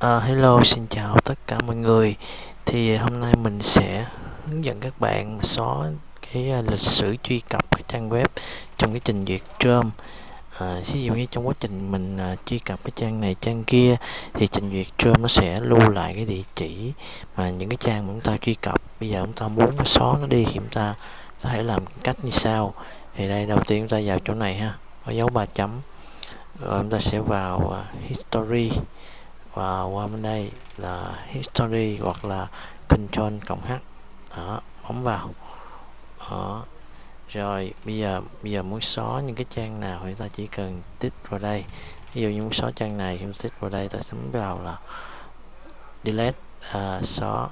Hello, xin chào tất cả mọi người. Thì hôm nay mình sẽ hướng dẫn các bạn xóa cái lịch sử truy cập cái trang web trong cái trình duyệt Chrome. Ví dụ như trong quá trình mình truy cập cái trang này trang kia thì trình duyệt Chrome nó sẽ lưu lại cái địa chỉ mà những cái trang mà chúng ta truy cập. Bây giờ chúng ta muốn xóa nó đi thì chúng ta có thể làm cách như sau. Thì đây, đầu tiên chúng ta vào chỗ này ha, có dấu 3 chấm, rồi chúng ta sẽ vào history, và qua bên đây là history hoặc là control cộng h, đó, bấm vào đó. Rồi bây giờ muốn xóa những cái trang nào thì ta chỉ cần tích vào đây. Ví dụ như muốn xóa trang này thì tích vào đây, ta sẽ bấm vào là delete, xóa.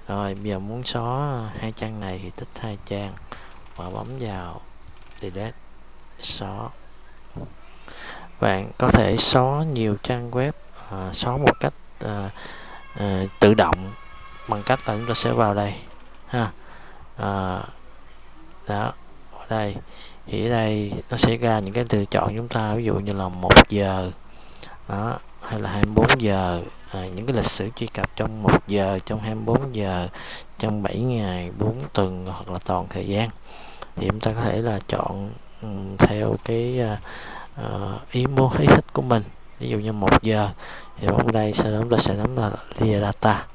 Rồi bây giờ muốn xóa hai trang này thì tích hai trang và bấm vào delete, xóa. Bạn có thể xóa nhiều trang web, xóa một cách tự động bằng cách là chúng ta sẽ vào đây ha, đó, ở đây thì ở đây nó sẽ ra những cái lựa chọn chúng ta, ví dụ như là 1 giờ đó, hay là 24 giờ, những cái lịch sử truy cập trong 1 giờ, trong 24 giờ, trong 7 ngày, 4 tuần hoặc là toàn thời gian. Thì chúng ta có thể là chọn theo cái ý thích của mình. Ví dụ như 1 giờ thì bấm đây, sau đó chúng ta sẽ bấm là clear data.